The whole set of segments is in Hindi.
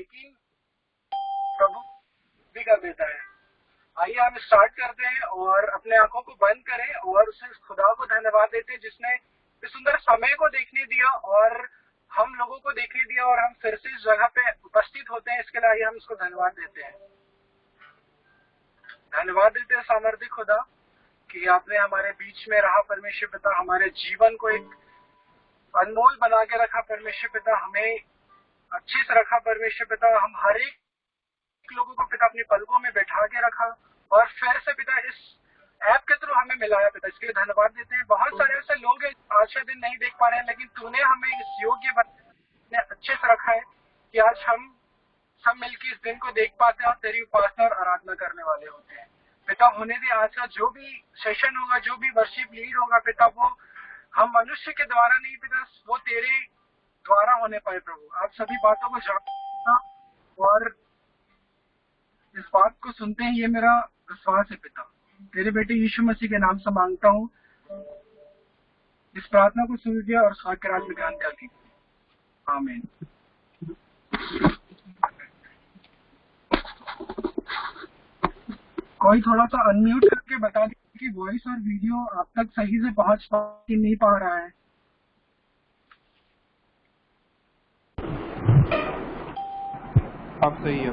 लेकिन प्रभु भी कर देता है। आइए हम स्टार्ट करते हैं और अपने आंखों को बंद करें और उस खुदा को धन्यवाद देते हैं जिसने इस सुंदर समय को देखने दिया और हम लोगों को देखने दिया और हम फिर से इस जगह पे उपस्थित होते हैं। इसके लिए आइए हम इसको धन्यवाद देते हैं। धन्यवाद देते हैं सामर्थ्य खुदा कि आपने हमारे बीच में रहा। परमेश्वर पिता, हमारे जीवन को एक अनमोल बना के रखा। परमेश्वर पिता, हमें अच्छे से रखा। परमेश्वर पिता, हम हर एक लोगों को पिता अपनी पलकों में बैठा के रखा और फिर से पिता इस ऐप के थ्रू हमें मिलाया। पिता, इसके लिए धन्यवाद देते हैं। बहुत सारे ऐसे लोग हैं आज के दिन नहीं देख पा रहे हैं, लेकिन तूने हमें इस योग्य अच्छे से रखा है कि आज हम सब मिलकर इस दिन को देख पाते हैं और तेरी उपासना और आराधना करने वाले होते हैं। पिता, होने दे आज का जो भी सेशन होगा, जो भी वर्शिप लीड होगा पिता, वो हम मनुष्य के द्वारा नहीं पिता, वो तेरे द्वारा होने पाए। प्रभु, आप सभी बातों को जानना और इस बात को सुनते हैं, ये मेरा विश्वास है पिता। तेरे बेटे यीशु मसीह के नाम से मांगता हूँ। इस प्रार्थना को सुन लिया और स्वागत के राज में ग्रहण कर लीजिए। आमीन। कोई थोड़ा सा अनम्यूट करके बता दीजिए कि वॉइस और वीडियो आप तक सही से पहुंच नहीं पा रहा है। अब सही है।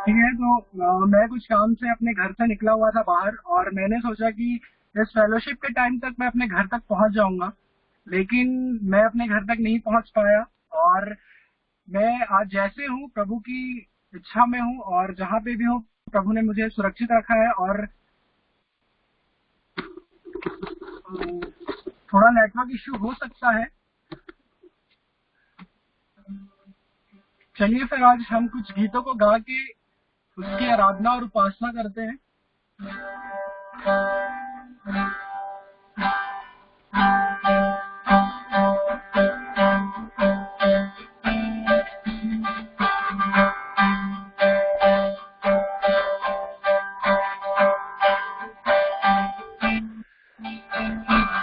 ठीक है, तो मैं कुछ काम से अपने घर से निकला हुआ था बाहर और मैंने सोचा कि इस फेलोशिप के टाइम तक मैं अपने घर तक पहुंच जाऊंगा, लेकिन मैं अपने घर तक नहीं पहुंच पाया। और मैं आज जैसे हूँ प्रभु की इच्छा में हूँ और जहाँ पे भी हूँ प्रभु ने मुझे सुरक्षित रखा है। और थोड़ा नेटवर्क इश्यू हो सकता है। चलिए फिर आज हम कुछ गीतों को गा के उसकी आराधना और उपासना करते हैं।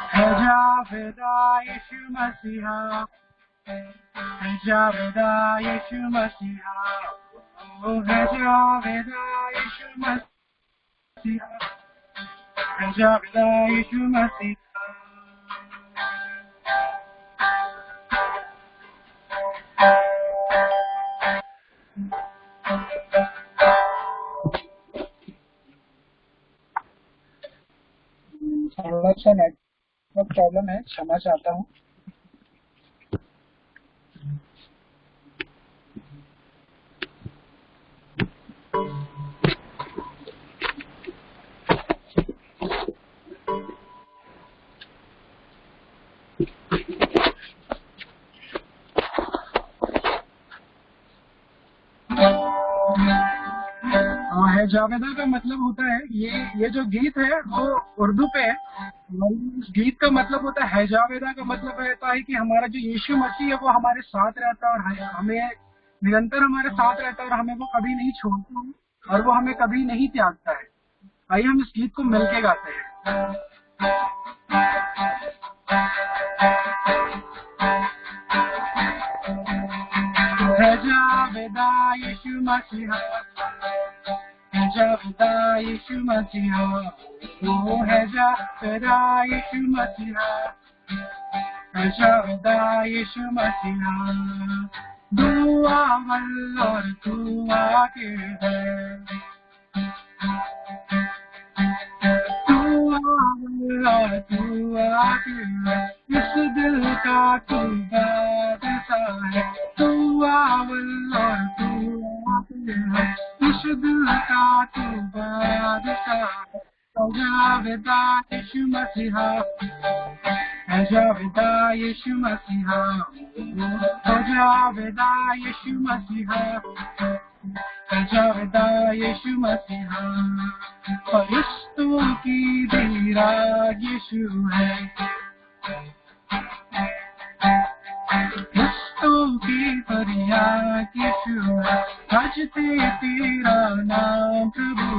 है जावेदा यीशु मसीहा, है जावेदा यीशु मसीहा, है जावेदा यीशु मसीहा, है जावेदा यीशु मसीहा। थोड़ा सा नेटवर्क प्रॉब्लम है, क्षमा चाहता हूँ। है जावेदा का मतलब होता है ये जो गीत है वो उर्दू पे है। इस गीत का मतलब होता है जावेदा का मतलब रहता है कि हमारा जो यीशु मसीह है वो हमारे साथ रहता है और हमें निरंतर हमारे साथ रहता है और हमें वो कभी नहीं छोड़ता और वो हमें कभी नहीं त्यागता है। आइए हम इस गीत को मिलके गाते हैं। है जावेदा यीशु मसीहा, है जावेदा यीशु मसीहा, वो है जावेदा यीशु मसीहा, है जावेदा यीशु मसीहा। दुआ और दुआ के है, दुआ के है, इस दिल का तू बादशाह है। दुआ और दुआ के है, इस दिल का तू बादशाह है। जावेदा यीशु मसीहा, है जावेदा यीशु मसीहा, हो जावेदा यीशु मसीहा, है जावेदा यीशु मसीहा। फरिश्तों की दीराग यीशु है, फरिश्तों की फरियाद यीशु है। भजते तेरा नाम प्रभु,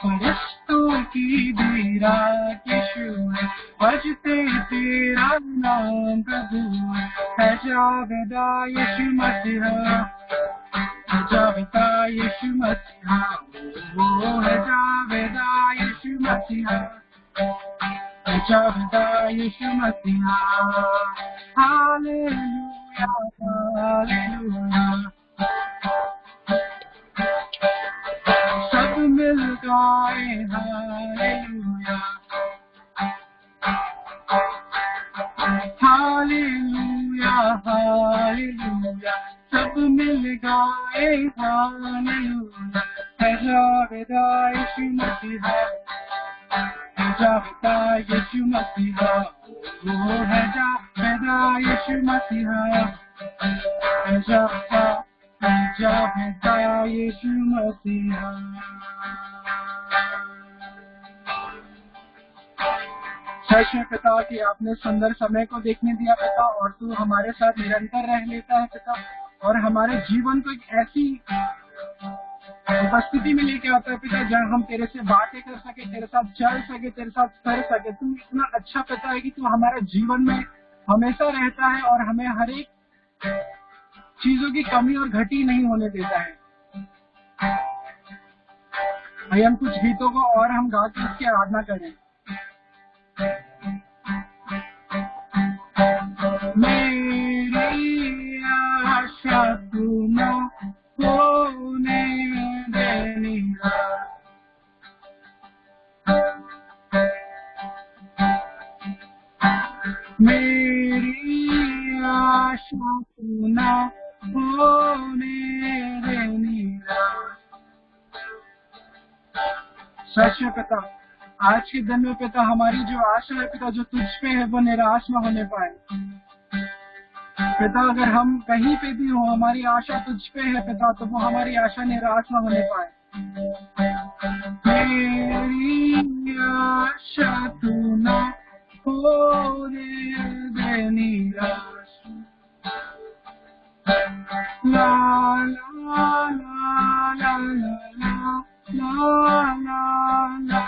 फरिश्तों की दीराग यीशु है। भजते तेरा नाम प्रभु है जावेदा यीशु मसीहा, है जावेदा यीशु मसीहा, वो है जावेदा यीशु मसीहा, है जावेदा यीशु मसीहा। हालेलुया हालेलुया, सब मिल गाए हालेलुया, हालेलुया हालेलुया, सब मिल गाए हालेलुया। है जावेदा यीशु मसीहा, है जावेदा यीशु मसीहा, वो है जावेदा यीशु मसीहा, है जावेदा यीशु मसीहा। सच में पिता कि आपने सुंदर समय को देखने दिया पिता, और तू हमारे साथ निरंतर रह लेता है पिता, और हमारे जीवन को एक ऐसी उपस्थिति में लेके आता है पिता जहाँ हम तेरे से बातें कर सके, तेरे साथ चल सके, तेरे साथ कर सके। तू इतना अच्छा पिता है कि तू हमारे जीवन में हमेशा रहता है और हमें हर एक चीजों की कमी और घटी नहीं होने देता है। भाई हम कुछ गीतों को और हम गा के उसकी आराधना करें। मेरी आशा तुम होने देनी, मेरी आशा तुम होने देनी। सच में पिता आज के दिन में पिता हमारी जो आशा है पिता जो तुझ पे है वो निराश न होने पाए पिता। अगर हम कहीं पे भी हो हमारी आशा तुझ पे है पिता, तो वो हमारी आशा निराश न होने पाए। मेरी आशा तू न होने दे निराश। ला ला ला ला ला ला ला ला।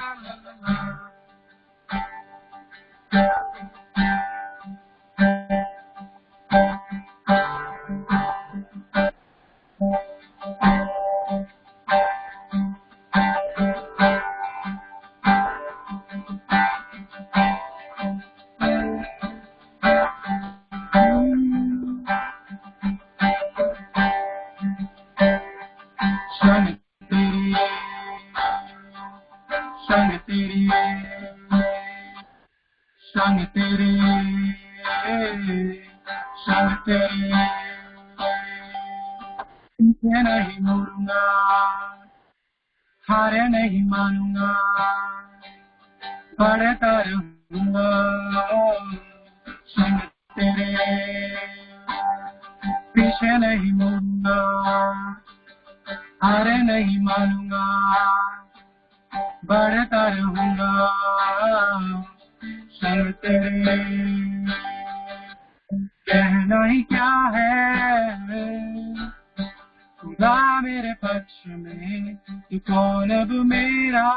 नहीं मोड़ूंगा, हारे नहीं मानूंगा, बढ़ता रहूंगा संग तेरे, पीछे नहीं मुड़ूंगा, हारे नहीं मानूंगा, बढ़ता रहूंगा संग तेरे। कहना ही क्या है खुदा मेरे पक्ष में, तू कौन अब मेरा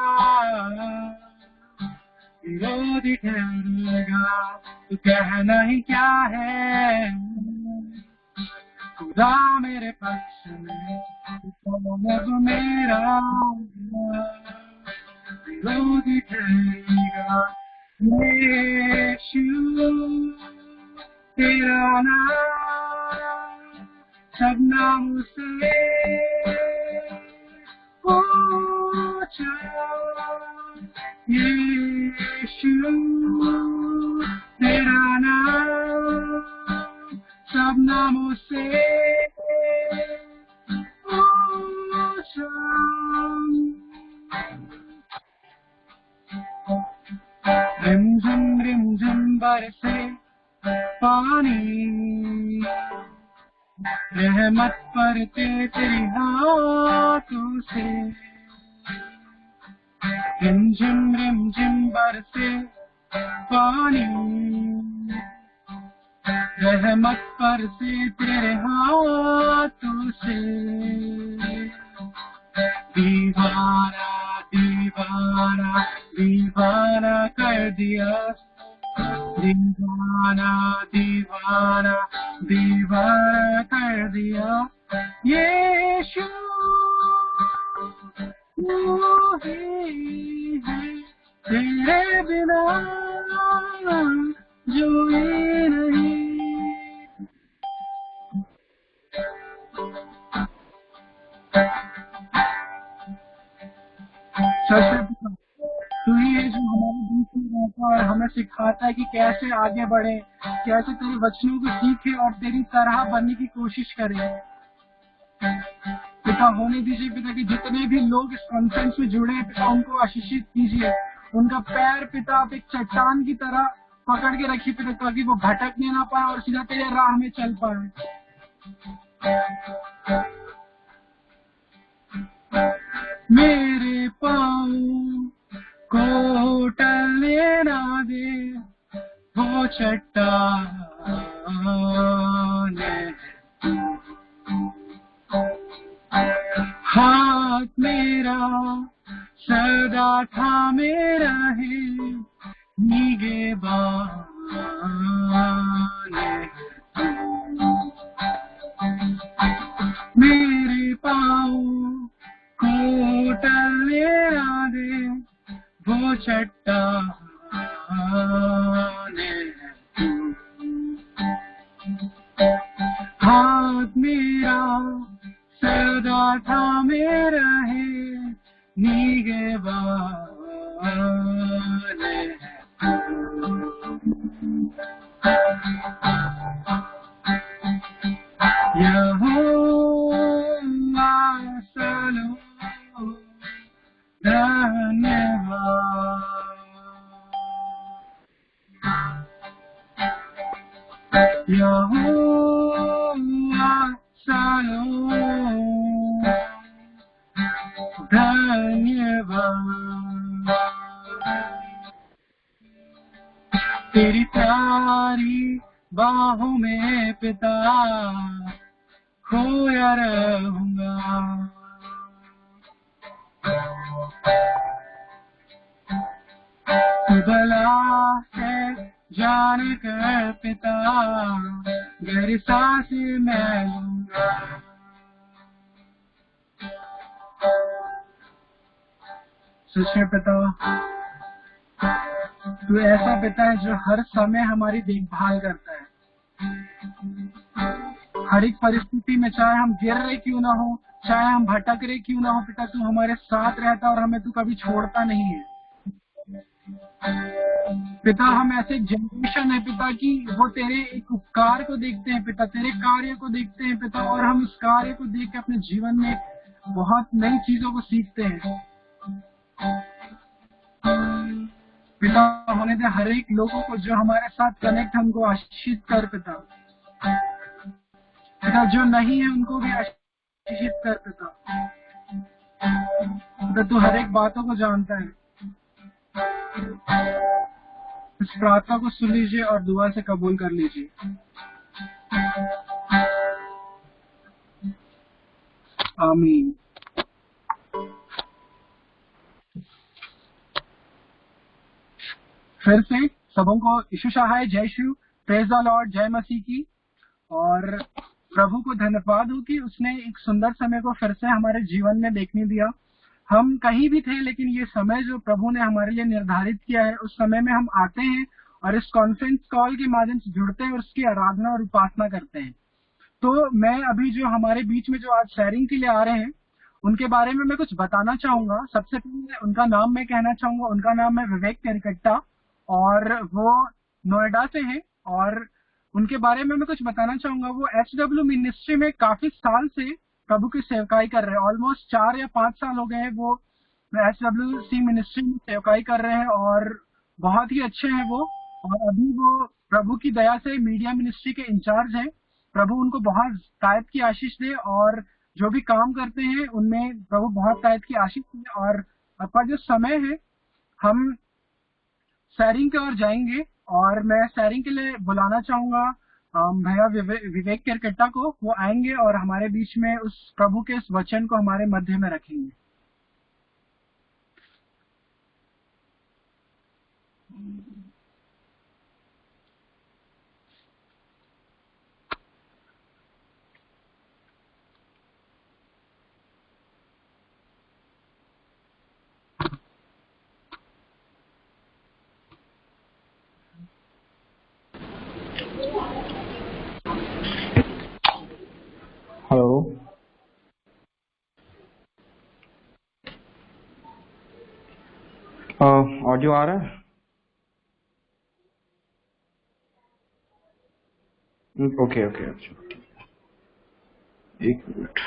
विरोधी ठहरेगा। तू कहना ही क्या है खुदा मेरे पक्ष में, तू कौन अब मेरा विरोधी ठहरेगा। यीशु तेरा नाम सब नामों से ऊंचा। यीशु तेरा नाम सब नामों से ऊंचा। रिमझिम बरसे पानी, रहमत पड़ते तेरे हाथों से। रिमझिम बरसे पानी, रहमत बरसे तेरे हाथों से। दीवाना दीवाना दीवाना कर दिया दीवाना दीवाना दीवाना कर दिया यीशु, तू ही है, तेरे बिना जो ही नहीं। सच, तू ही है जो हमारे बीच में रहता है और हमें सिखाता है कि कैसे आगे बढ़े, कैसे तेरे वचनों को सीखे और तेरी तरह बनने की कोशिश करें। पिता, होने दीजिए पिता कि जितने भी लोग इस कॉन्फ्रेंस में जुड़े हैं पिता, उनको आशीषित कीजिए। उनका पैर पिता आप एक चट्टान की तरह पकड़ के रखिए पिता, ताकि वो भटकने ना पाए और सीधा तेरे राह में चल पाए। मेरे पाँव को टलने ना दे वो चट्टान है। हाथ मेरा सदा थामे रहे निगहबान है। मेरे पाँव को टलने ना दे वो चट्टान है। हाथ मेरा सदा थामे रहे निगहबान है। यहोवा सलोम, धन्यवाद। यहोवा सलोम, धन्यवाद। तेरी प्यारी बाहों में पिता खोया रहूंगा। तू भला है जाने कर पिता, गहरी सांस मैं लूंगा। सच में पिता, तू ऐसा पिता है जो हर समय हमारी देखभाल करता है। हर एक परिस्थिति में, चाहे हम गिर रहे क्यों ना हो, चाहे हम भटक रहे क्यों ना हो पिता, तू हमारे साथ रहता है और हमें तू कभी छोड़ता नहीं है। पिता, हम ऐसे जनरेशन है पिता कि वो तेरे एक उपकार को देखते हैं पिता, तेरे कार्य को देखते हैं पिता, और हम इस कार्य को देख के अपने जीवन में बहुत नई चीजों को सीखते हैं पिता। होने दे हर एक लोगों को जो हमारे साथ कनेक्ट, हमको आशीषित कर पिता। पिता, जो नहीं है उनको भी आशीषित कर पिता। पिता, तू हर एक बातों को जानता है। इस प्रार्थना को सुन लीजिए और दुआ से कबूल कर लीजिए। आमीन। फिर से सबों को यीशु सहाय, जय शिव, प्रेज द लॉर्ड, जय मसीह की। और प्रभु को धन्यवाद हो कि उसने एक सुंदर समय को फिर से हमारे जीवन में देखने दिया। हम कहीं भी थे, लेकिन ये समय जो प्रभु ने हमारे लिए निर्धारित किया है, उस समय में हम आते हैं और इस कॉन्फ्रेंस कॉल के माध्यम से जुड़ते हैं और उसकी आराधना और उपासना करते हैं। तो मैं अभी जो हमारे बीच में जो आज शेयरिंग के लिए आ रहे हैं, उनके बारे में मैं कुछ बताना चाहूंगा। सबसे पहले उनका नाम मैं कहना चाहूंगा। उनका नाम है विवेक केरकट्टा और वो नोएडा से हैं। और उनके बारे में मैं कुछ बताना चाहूंगा। वो HW मिनिस्ट्री में काफी साल से प्रभु की सेवकाई कर रहे हैं। ऑलमोस्ट 4 या 5 साल हो गए हैं वो HWC मिनिस्ट्री में सेवकाई कर रहे हैं और बहुत ही अच्छे हैं वो। और अभी वो प्रभु की दया से मीडिया मिनिस्ट्री के इंचार्ज हैं। प्रभु उनको बहुत तायत की आशीष दे और जो भी काम करते हैं उनमें प्रभु बहुत तायत की आशीष दे। और आपका जो समय है, हम शेयरिंग की ओर जाएंगे और मैं शेयरिंग के लिए बुलाना चाहूंगा भैया विवेक केरकट्टा को। वो आएंगे और हमारे बीच में उस प्रभु के इस वचन को हमारे मध्य में रखेंगे। हेलो। ऑडियो आ रहा है? ओके ओके, अच्छा एक मिनट।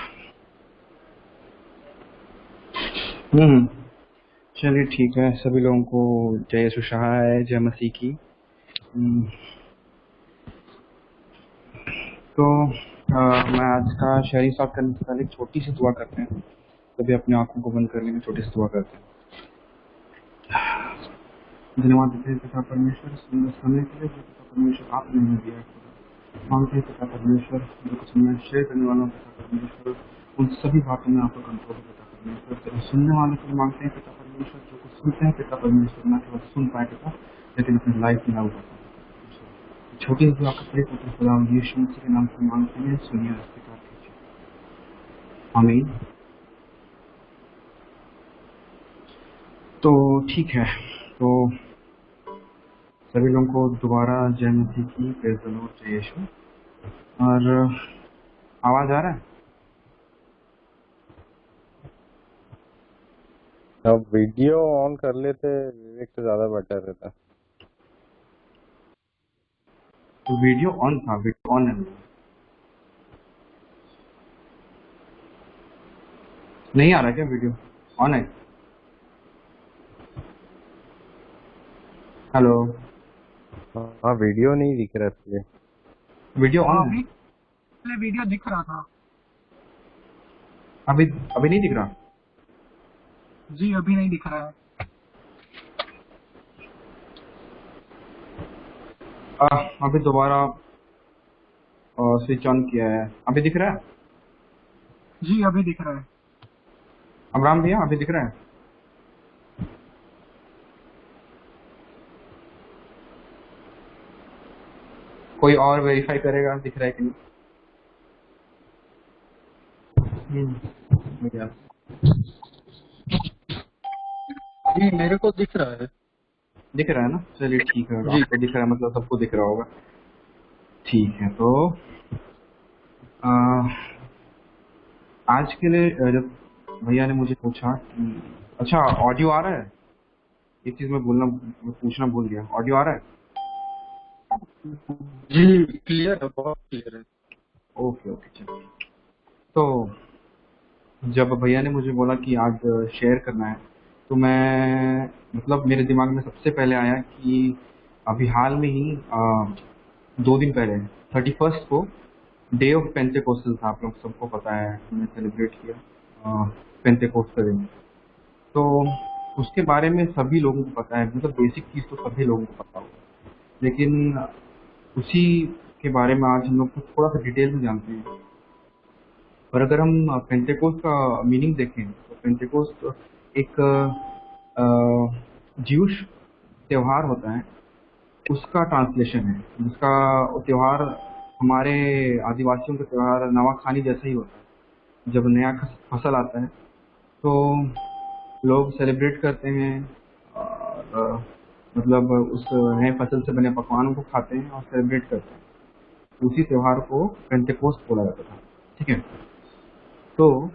हम्म। चलिए ठीक है, सभी लोगों को जय यीशु सहाय, जय मसीह की। तो मैं आज का शहरी स्टार्ट करने से पहले एक छोटी सी दुआ करते हैं। सभी अपनी आंखों को बंद कर लेंगे, छोटी सी दुआ करते हैं। धन्यवाद देते हैं पिता परमेश्वर सुंदर समय के लिए जो पिता परमेश्वर आपने हमें दिया है। मांगते हैं पिता परमेश्वर जो कुछ मैं शेयर करने वाला हूँ पिता परमेश्वर, उन सभी बातों में आपका कंट्रोल है पिता परमेश्वर। जब सुनने वाले को मांगते हैं पिता परमेश्वर, जो कुछ सुनते हैं पिता परमेश्वर, ना केवल सुन पाए पिता, लेकिन अपनी लाइफ में लागू कर पाए। छोटी सी दुआ करते हैं खुदा यीशु मसीह के नाम से मांगते हैं, सुनिए और स्वीकार कीजिए, आमीन। तो ठीक है, तो सभी लोगों को दोबारा जय मसीह की, प्रेज़ द लॉर्ड, जय यीशु। और आवाज आ रहा है? अब वीडियो ऑन कर लेते विवेक तो ज्यादा बेटर रहता। तो वीडियो ऑन था, वीडियो ऑन है, नहीं आ रहा क्या वीडियो? ऑन है? हेलो, हाँ वीडियो नहीं दिख रहा इसलिए। वीडियो ऑन है? अभी पहले वीडियो दिख रहा था। अभी अभी नहीं दिख रहा? जी अभी नहीं दिख रहा है। अभी दोबारा स्विच ऑन किया है, अभी दिख रहा है? जी अभी दिख रहा है। अमराम भैया अभी दिख रहा है? कोई और वेरीफाई करेगा दिख रहा है कि नहीं? भैया जी मेरे को दिख रहा है। दिख रहा है ना? चलिए ठीक है, जी आपको दिख रहा है मतलब सबको दिख रहा होगा। ठीक है, तो अ, आज के लिए जब भैया ने मुझे पूछा कि अच्छा ऑडियो आ रहा है, एक चीज मैं पूछना भूल गया, ऑडियो आ रहा है? जी क्लियर है, बहुत क्लियर है। ओके ओके, चलिए। तो जब भैया ने मुझे बोला कि आज शेयर करना है, तो मैं मतलब मेरे दिमाग में सबसे पहले आया कि अभी हाल में ही 2 दिन पहले 31st को डे ऑफ पेंटेकोस्टल था, आप लोग सबको पता है, हमने सेलिब्रेट किया पेंटेकोस्ट का दिन। तो उसके बारे में सभी लोगों को पता है, मतलब बेसिक चीज़ तो सभी लोगों को पता होगा, लेकिन उसी के बारे में आज हम लोग थोड़ा सा डिटेल में जानते हैं। और अगर हम पेंटेकोस्ट का मीनिंग देखें तो पेंटेकोस्ट एक ज्यूश त्योहार होता है, उसका ट्रांसलेशन है, जिसका त्योहार हमारे आदिवासियों का त्योहार नवाखानी जैसा ही होता है। जब नया फसल आता है तो लोग सेलिब्रेट करते हैं और मतलब उस नए फसल से बने पकवानों को खाते हैं और सेलिब्रेट करते हैं। उसी त्योहार को पेंटेकोस्ट बोला जाता था। ठीक है, तो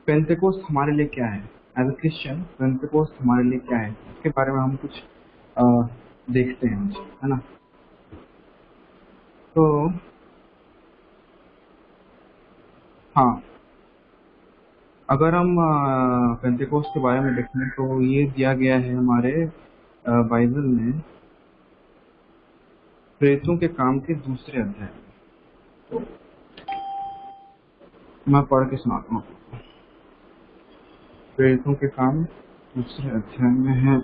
पेंटेकोस्ट हमारे लिए क्या है? एज अ क्रिश्चियन पेंटेकोस्ट हमारे लिए क्या है, इसके बारे में हम कुछ अ, देखते हैं आज, है ना? तो हाँ, अगर हम पेंटेकोस्ट के बारे में देखें तो ये दिया गया है हमारे बाइबल में प्रेरितों के काम के दूसरे अध्याय में। तो मैं पढ़ के सुनाता हूँ। प्रेरितों के काम दूसरे अध्याय में है,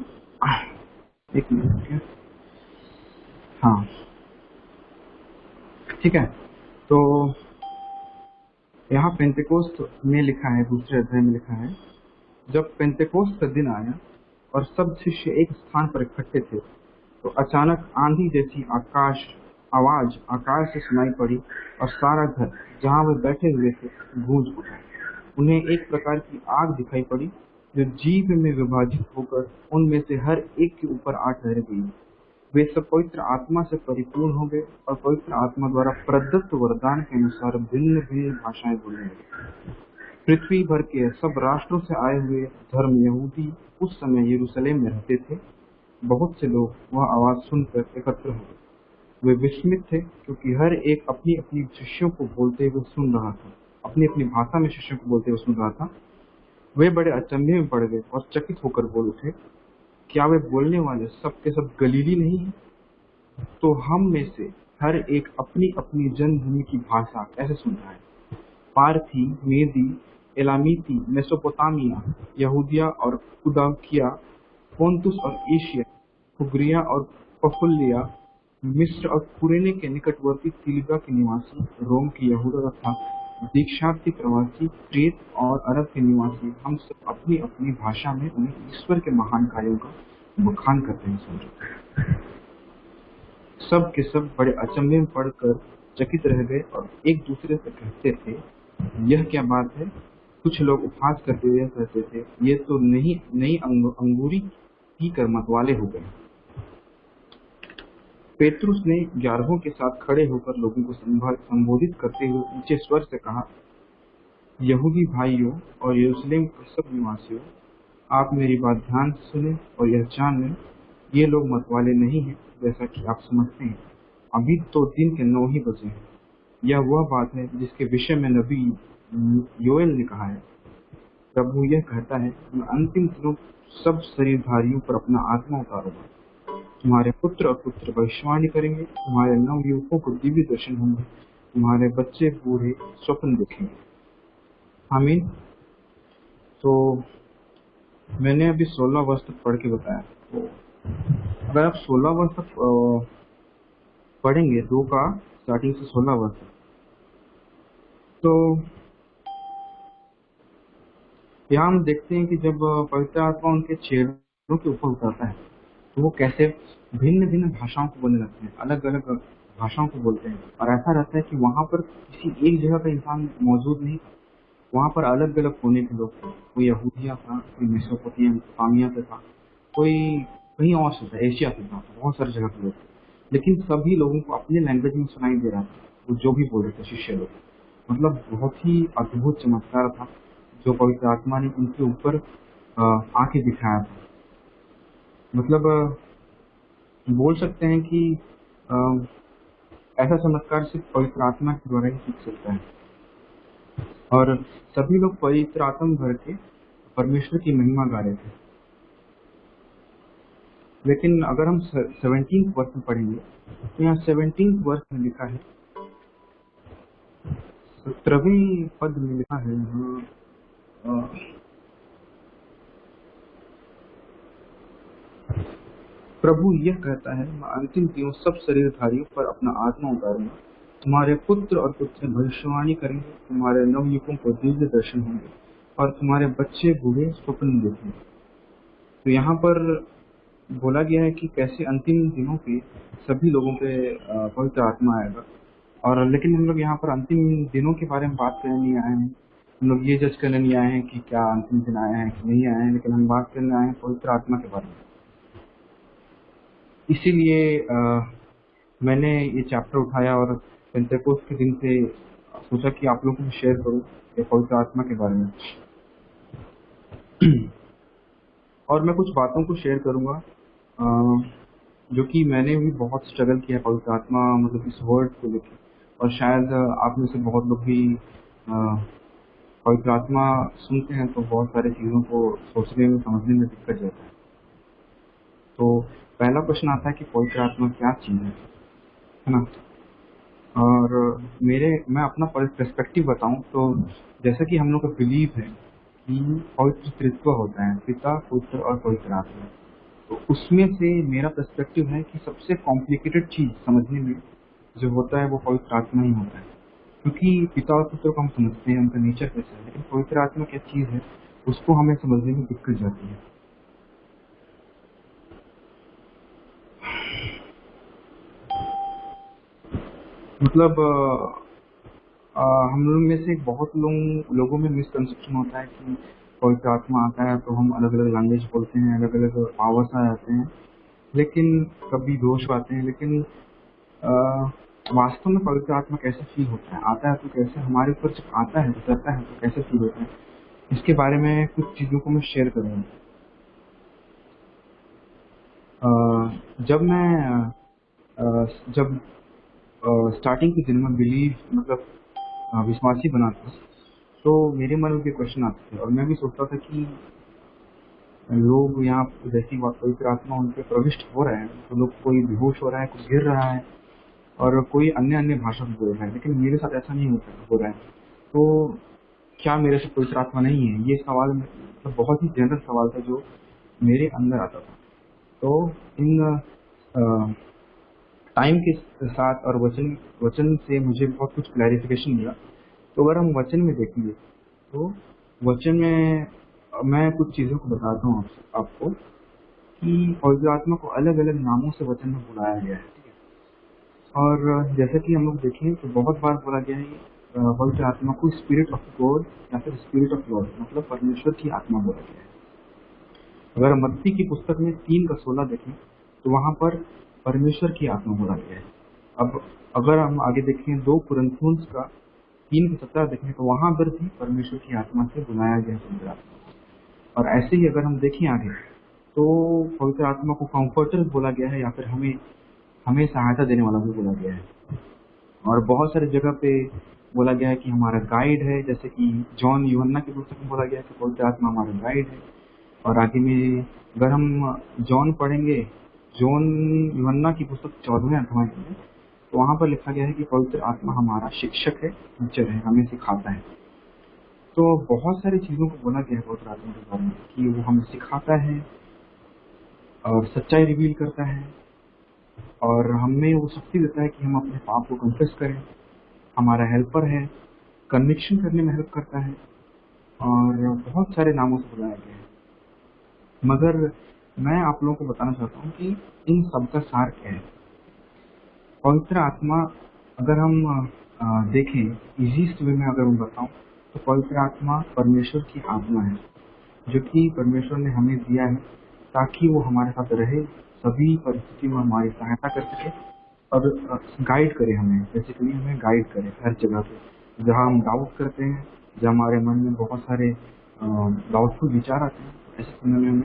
एक मिनट, हाँ ठीक है। तो यहाँ पेंटेकोस्ट में लिखा है, दूसरे अध्याय में लिखा है, जब पेंटेकोस्ट का दिन आया और सब शिष्य एक स्थान पर इकट्ठे थे, तो अचानक आंधी जैसी आवाज आकाश से सुनाई पड़ी और सारा घर जहाँ वे बैठे हुए थे गूंज उठा। उन्हें एक प्रकार की आग दिखाई पड़ी जो जीभ में विभाजित होकर उनमें से हर एक के ऊपर आ ठहर गई। वे सब पवित्र आत्मा से परिपूर्ण हो गए और पवित्र आत्मा द्वारा प्रदत्त वरदान के अनुसार भिन्न भिन्न भाषाएं बोलने लगे। पृथ्वी भर के सब राष्ट्रों से आए हुए धर्म यहूदी उस समय यरूशलेम में रहते थे। बहुत से लोग वह आवाज सुनकर एकत्र हो गए। वे विस्मित थे क्योंकि हर एक अपनी अपनी शिष्यों को बोलते हुए सुन रहा था, अपनी अपनी भाषा में शिष्यों को बोलते हुए सुन रहा था। वे बड़े अचंभे में पड़ गए और चकित होकर बोल उठे, क्या वे बोलने वाले सब के सब गलीली नहीं है? तो हम में से हर एक अपनी अपनी जन्मभूमि की भाषा कैसे सुन रहा है? पारथी, मेदी, एलामीती, मेसोपोटामिया, यहूदिया और कुदाकिया, पोंतुस और एशिया, फुग्रिया और पफुलिया, मिस्र और कुरेने के निकटवर्ती तिलिगा के निवासी, रोम के यहूदा तथा दीक्षार्थी प्रवासी, क्रेत और अरब के निवासी, हम सब अपनी अपनी भाषा में उन्हें ईश्वर के महान कार्यों का बखान करते हैं। समझो, सब के सब बड़े अचंभे में पड़कर चकित रह गए और एक दूसरे से कहते थे, यह क्या बात है? कुछ लोग उपहास करते हुए कहते थे, ये तो नई अंगूरी ही कर मतवाले हो गए। पेतरुस ने 11 के साथ खड़े होकर लोगों को संबोधित करते हुए ऊंचे स्वर से कहा, यहूदी भाइयों और यरूशलेम के सब निवासियों, आप मेरी बात ध्यान से सुने और यह जान लें, ये लोग मतवाले नहीं हैं जैसा कि आप समझते हैं। अभी तो दिन के 9 ही बजे हैं। यह वह बात है जिसके विषय में नबी योएल ने कहा है, प्रभु यह कहता है, मैं अंतिम दिनों सब शरीरधारियों पर अपना आत्मा उतारूंगा। तुम्हारे पुत्र और पुत्र भविष्यवाणी करेंगे, तुम्हारे नव युवकों को दिव्य दर्शन होंगे, तुम्हारे बच्चे बूढ़े स्वप्न देखेंगे। आमीन। तो मैंने अभी 16 वर्ष तक पढ़ के बताया। तो अगर आप 16 वर्ष तक पढ़ेंगे, 2 का स्टार्टिंग से 16 वर्ष तक, तो यहाँ हम देखते हैं कि जब पवित्र आत्मा उनके चेहरों के ऊपर उतरता है तो वो कैसे भिन्न भिन्न भाषाओं को बोलने लगते हैं, अलग अलग भाषाओं को बोलते हैं। और ऐसा रहता है कि वहाँ पर किसी एक जगह का इंसान मौजूद नहीं, वहाँ पर अलग अलग होने के लोग थे। कोई यहूदिया था, कोई मेसोपोटामिया से था, कोई कहीं और से था, एशिया से था, बहुत सारी जगह के लोग थे। लेकिन सभी लोगों को अपने लैंग्वेज में सुनाई दे रहा था, वो जो भी बोल रहे थे शिष्य लोग। मतलब बहुत ही अद्भुत चमत्कार था जो पवित्र आत्मा ने उनके ऊपर आके दिखाया था। मतलब बोल सकते हैं कि ऐसा चमत्कार सिर्फ पवित्र आत्मा के द्वारा ही सीख सकता है। और सभी लोग पवित्र आत्मा भर के परमेश्वर की महिमा गा रहे थे। लेकिन अगर हम 17 वर्ष में पढ़ेंगे तो यहाँ 17 वर्ष में लिखा है, 17वें पद में लिखा है, प्रभु यह कहता है, मैं अंतिम दिनों सब शरीरधारियों पर अपना आत्मा उतारूंगा। तुम्हारे पुत्र और पुत्री भविष्यवाणी करेंगे, तुम्हारे नवयुवकों को दिव्य दर्शन होंगे और तुम्हारे बच्चे बूढ़े स्वप्न देखेंगे। तो यहाँ पर बोला गया है कि कैसे अंतिम दिनों पे सभी लोगों पे पवित्र आत्मा आएगा। और लेकिन हम लोग यहाँ पर अंतिम दिनों के बारे में बात करने नहीं आए हैं, हम लोग ये जज करने नहीं आए हैं कि क्या अंतिम दिन आया है कि नहीं आया है, लेकिन हम बात करने आए हैं पवित्र आत्मा के बारे में। इसीलिए मैंने ये चैप्टर उठाया और पेंटेकोस्ट के दिन से सोचा कि आप लोगों को शेयर करूं ये पवित्र आत्मा के बारे में। और मैं कुछ बातों को शेयर करूंगा जो कि मैंने भी बहुत स्ट्रगल किया पवित्र आत्मा, मतलब इस वर्ड को लेकर। और शायद आप में से बहुत लोग भी पवित्र आत्मा सुनते हैं तो बहुत सारी चीज़ों को सोचने में समझने में दिक्कत जाता है। तो पहला क्वेश्चन आता है कि पवित्र आत्मा क्या चीज़ है ना। और मैं अपना पर्सपेक्टिव बताऊं तो जैसा कि हम लोग का बिलीव है कि पवित्र त्रित्व होता है, पिता, पुत्र और पवित्र आत्मा। तो उसमें से मेरा पर्सपेक्टिव है कि सबसे कॉम्प्लिकेटेड चीज समझने में जो होता है वो पवित्र आत्मा ही होता है, क्योंकि पिता और पुत्र को हम समझते हैं, उनका नेचर कैसा है, लेकिन पवित्र आत्मा क्या चीज है उसको हमें समझने में दिक्कत जाती है। मतलब हम लोग में से बहुत लोगों में मिसकंसेप्शन होता है कि पवित्र आत्मा आता है तो हम अलग अलग लैंग्वेज बोलते हैं, अलग अलग पावर्स आ जाते हैं। लेकिन कभी दोष आते हैं। लेकिन अ, वास्तव में पवित्र आत्मा कैसे फील होता है, आता है तो कैसे हमारे ऊपर जब आता है, उतरता है तो कैसे फील होता है, इसके बारे में कुछ चीज़ों को मैं शेयर करूँगा। जब मैं जब स्टार्टिंग के दिन में मतलब विश्वासी बना था, तो मेरे मन में भी क्वेश्चन आते थे और मैं भी सोचता था कि लोग यहाँ जैसी पवित्र आत्मा उन पे प्रविष्ट हो रहा है तो लोग, कोई बेहोश हो रहा है, कोई गिर रहा है और कोई अन्य अन्य भाषा में बोल रहा है, लेकिन मेरे साथ ऐसा नहीं हो रहा है। तो क्या मेरे से पवित्र आत्मा नहीं है? ये सवाल मतलब बहुत ही जनरल सवाल था जो मेरे अंदर आता था। तो इन टाइम के साथ और वचन वचन से मुझे बहुत कुछ क्लैरिफिकेशन मिला। तो अगर हम वचन में देखेंगे तो वचन में मैं कुछ चीज़ों को बताता हूँ आपको कि पवित्र आत्मा को अलग अलग नामों से वचन में बुलाया गया है। और जैसा कि हम लोग देखें तो बहुत बार बोला गया है पवित्र आत्मा को स्पिरिट ऑफ गॉड या फिर स्पिरिट ऑफ लॉर्ड, मतलब परमेश्वर की आत्मा बोला गया है। अगर मत्ती की पुस्तक में 3:16 देखें तो वहां पर परमेश्वर की आत्मा बोला गया है। अब अगर हम आगे देखें 2 कुरिन्थियों का 3:17 देखें तो वहां पर भी परमेश्वर की आत्मा से बुलाया गया है पवित्र आत्मा। और ऐसे ही अगर हम देखें आगे तो पवित्र आत्मा को कंफर्टर बोला गया है या फिर हमें हमें सहायता देने वाला भी बोला गया है। और बहुत सारी जगह पे बोला गया है कि हमारा गाइड है, जैसे कि जॉन यूहन्ना की पुस्तक में बोला गया है कि पवित्र आत्मा हमारा गाइड है। और आगे में अगर हम जॉन पढ़ेंगे, जॉन यूहन्ना की पुस्तक 14वें अध्याय में, तो वहां पर लिखा गया है कि पवित्र आत्मा हमारा शिक्षक है, टीचर है, हमें सिखाता है। तो बहुत सारी चीजों को बोला गया है पवित्र आत्मा के बारे में कि वो हमें सिखाता है और सच्चाई रिवील करता है और हमें वो शक्ति देता है कि हम अपने पाप को कन्फेस करें, हमारा हेल्पर है, कन्विक्शन करने में हेल्प करता है और बहुत सारे नामों से बुलाया गया है। मगर मैं आप लोगों को बताना चाहता हूँ कि इन सब का सार क्या है। पवित्र आत्मा अगर हम देखें इजीस्ट वे में, अगर मैं बताऊं तो पवित्र आत्मा परमेश्वर की आत्मा है जो कि परमेश्वर ने हमें दिया है ताकि वो हमारे साथ रहे, सभी परिस्थिति में हमारी सहायता कर सके और गाइड करे हमें, बेसिकली हमें गाइड करे हर जगह पे। जहाँ हम डाउट करते हैं, जहाँ हमारे मन में बहुत सारे डाउटफुल विचार आते हैं, तो ऐसे समय में हमें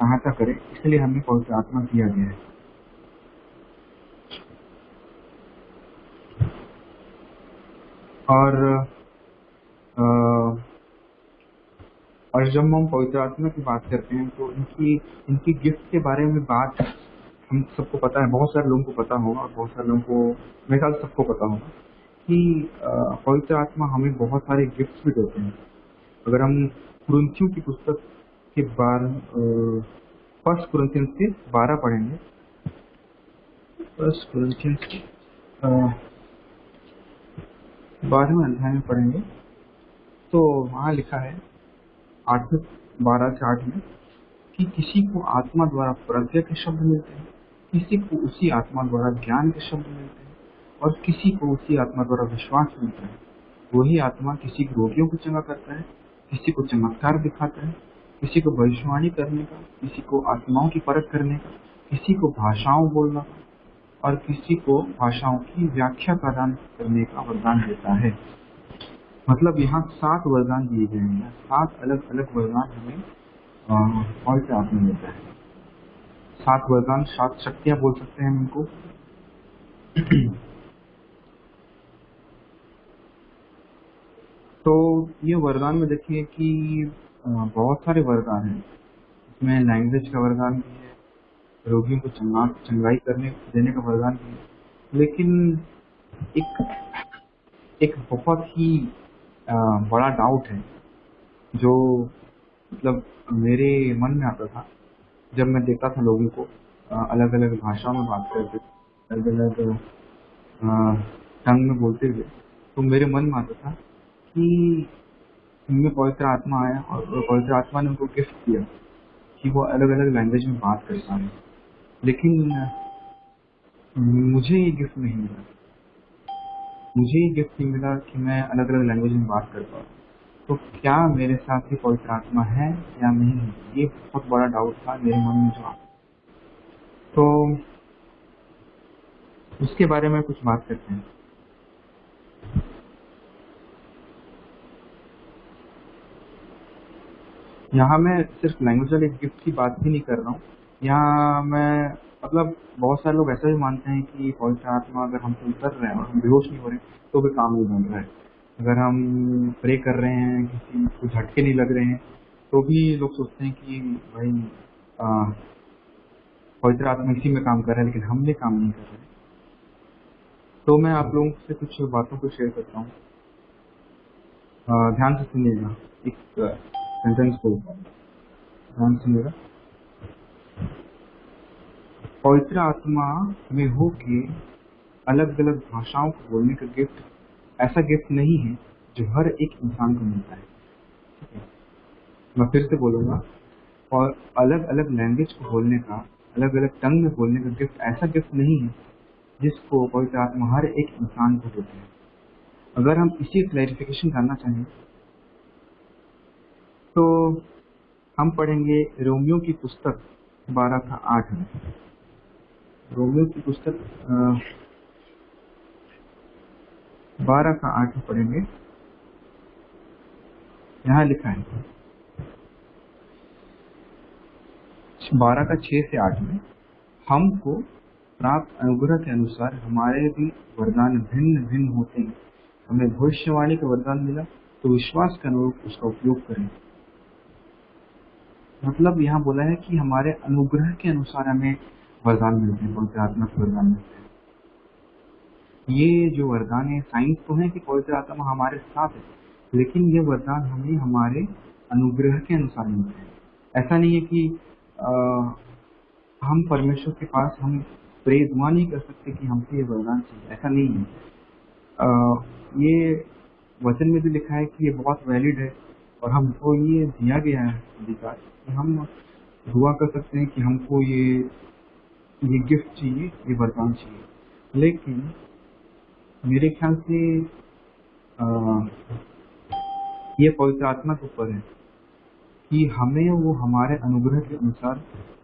सहायता करे, इसलिए हमें पवित्र आत्मा दिया गया है। और और जब हम पवित्र आत्मा की बात करते हैं तो इनकी इनकी गिफ्ट के बारे में बात हम सबको पता है, बहुत सारे लोगों को पता होगा और बहुत सारे लोगों को, मेरे ख्याल से सबको पता होगा कि पवित्र आत्मा हमें बहुत सारे गिफ्ट्स भी देते हैं। अगर हम कुरिन्थियों की पुस्तक के 1 कुरिन्थियंस के 12 पढ़ेंगे, 1 कुरिन्थियंस के 12वें अध्याय में पढ़ेंगे तो वहाँ लिखा है 12 से 8 में कि किसी को आत्मा द्वारा प्रज्ञा के शब्द मिलते हैं, किसी को उसी आत्मा द्वारा ज्ञान के शब्द मिलते हैं और किसी को उसी आत्मा द्वारा विश्वास मिलता है। वही आत्मा किसी रोगियों को चंगा करता है, किसी को चमत्कार दिखाता है, किसी को भविष्यवाणी करने का, किसी को आत्माओं की परख करने का, किसी को भाषाओं बोलना का और किसी को भाषाओं की व्याख्या प्रदान करने का वरदान देता है। मतलब यहाँ 7 वरदान दिए गए हैं, 7 अलग अलग वरदान हमें पवित्र आत्मा देता है। 7 वरदान, 7 शक्तियां बोल सकते हैं हम इनको। तो ये वरदान में देखिए कि बहुत सारे वरदान हैं। इसमें लैंग्वेज का वरदान भी है, रोगियों को चंगाई करने देने का वरदान भी है। लेकिन एक बहुत ही बड़ा डाउट है जो मतलब मेरे मन में आता था जब मैं देखता था लोगों को अलग अलग भाषाओं में बात करते, अलग अलग टंग में बोलते हुए, तो मेरे मन में आता था कि इनमें पवित्र आत्मा आया और पवित्र आत्मा ने उनको गिफ्ट दिया कि वो अलग अलग लैंग्वेज में बात कर पाए। लेकिन मुझे ये गिफ्ट नहीं मिला, मुझे ये गिफ्ट नहीं मिला कि मैं अलग अलग लैंग्वेज में बात कर पाऊँ। तो क्या मेरे साथ ही पवित्र आत्मा है या नहीं है, ये बहुत बड़ा डाउट था मेरे मन में जो तो उसके बारे में कुछ बात करते हैं। यहाँ मैं सिर्फ लैंग्वेज वाले गिफ्ट की बात भी नहीं कर रहा हूँ। यहाँ मैं मतलब बहुत सारे लोग ऐसा भी मानते हैं कि पवित्र आत्मा अगर हम पे उतर रहे हैं और हम बेहोश नहीं हो रहे तो भी काम नहीं बन रहा है। अगर हम प्रे कर रहे हैं, किसी को झटके नहीं लग रहे हैं, तो भी लोग सोचते हैं कि भाई आ, पवित्र आत्मा इसी में काम कर रहा है, लेकिन हम भी काम नहीं कर रहे। तो मैं आप लोगों से कुछ बातों को शेयर करता हूँ। ध्यान से सुनिएगा, एक सेंटेंस को ध्यान से सुनिएगा। पवित्र आत्मा में होके अलग अलग भाषाओं को बोलने का गिफ्ट ऐसा गिफ्ट नहीं है जो हर एक इंसान को मिलता है। ठीक है, मैं फिर से बोलूंगा, और अलग अलग लैंग्वेज को बोलने का, अलग अलग टंग में बोलने का गिफ्ट ऐसा गिफ्ट नहीं है जिसको पवित्र आत्मा हर एक इंसान को देता है। अगर हम इसी क्लैरिफिकेशन करना चाहें तो हम पढ़ेंगे रोमियो की पुस्तक 12 का 8 में। रोमियो की पुस्तक 12 का 8 में पढ़ेंगे। यहाँ लिखा है 12 का 6 से 8 में, हमको प्राप्त अनुग्रह के अनुसार हमारे भी वरदान भिन्न भिन्न होते हैं। हमें भविष्यवाणी का वरदान मिला तो विश्वास के अनुरूप उसका उपयोग करें। मतलब यहाँ बोला है कि हमारे अनुग्रह के अनुसार हमें वरदान मिलते हैं, पवित्र आत्मा के वरदान मिलते हैं। ये जो वरदान है, साइंस तो है कि पवित्र आत्मा हमारे साथ है, लेकिन ये वरदान हमें हमारे अनुग्रह के अनुसार मिलते हैं। ऐसा नहीं है कि हम परमेश्वर के पास हम प्रे दुआ नहीं कर सकते कि हमसे ये वरदान चाहिए, ऐसा नहीं है। ये वचन में भी लिखा है कि ये बहुत वैलिड है और हमको ये दिया गया है अधिकार कि हम दुआ कर सकते हैं कि हमको ये गिफ्ट चाहिए, ये वरदान चाहिए। लेकिन मेरे ख्याल से ये पवित्र आत्मा के ऊपर है कि हमें वो हमारे अनुग्रह के अनुसार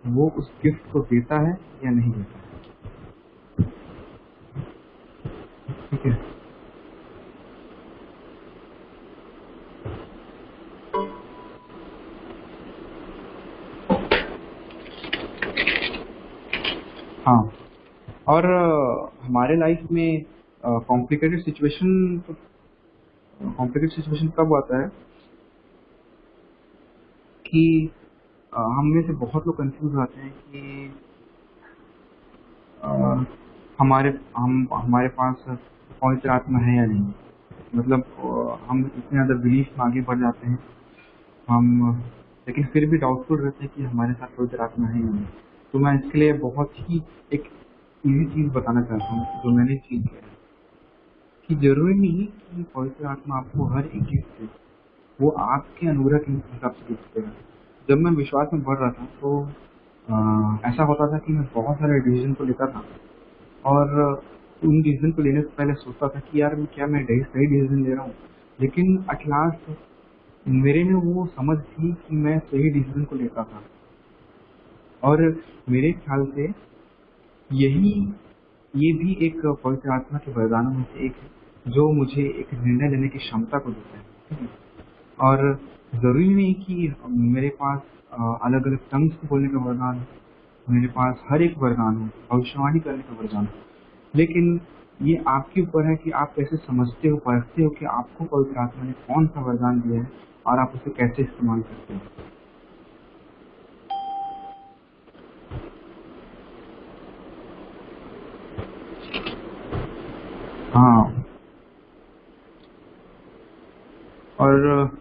वो उस गिफ्ट को देता है या नहीं देता है। ठीक है, हाँ। और हमारे लाइफ में कॉम्प्लिकेटेड सिचुएशन कब आता है कि हम में से बहुत लोग कंफ्यूज होते हैं कि हमारे पास पवित्र आत्मा है या नहीं। मतलब हम इतने ज़्यादा बिलीफ में आगे बढ़ जाते हैं हम, लेकिन फिर भी डाउटफुल रहते हैं कि हमारे साथ पवित्र आत्मा है या नहीं। तो मैं इसके लिए बहुत ही एक इजी चीज़ बताना चाहता हूँ जो मैंने फील किया है कि जरूरी नहीं कि पवित्र आत्मा आपको हर एक गिफ्ट दे, वो आपके अनुग्रह के हिसाब से गिफ्ट देगा। जब मैं विश्वास में बढ़ रहा था तो ऐसा होता था कि मैं बहुत सारे डिसीजन को लेता था और उन डिसीजन को लेने से पहले सोचता था कि यार मैं सही डिसीजन ले रहा हूँ। लेकिन एट लास्ट मेरे में वो समझ थी कि मैं सही डिसीजन को लेता था। और मेरे ख्याल से ये भी एक पवित्र आत्मा के वरदानों में से एक है जो मुझे एक निर्णय लेने की क्षमता को देता है। ठीक है? और जरूरी नहीं कि मेरे पास अलग अलग टंग्स को बोलने का वरदान हो, मेरे पास हर एक वरदान हो, भविष्यवाणी करने का वरदान हो, लेकिन ये आपके ऊपर है कि आप कैसे समझते हो, परखते हो कि आपको पवित्र आत्मा ने कौन सा वरदान दिया है और आप उसे कैसे इस्तेमाल करते हो। हाँ, और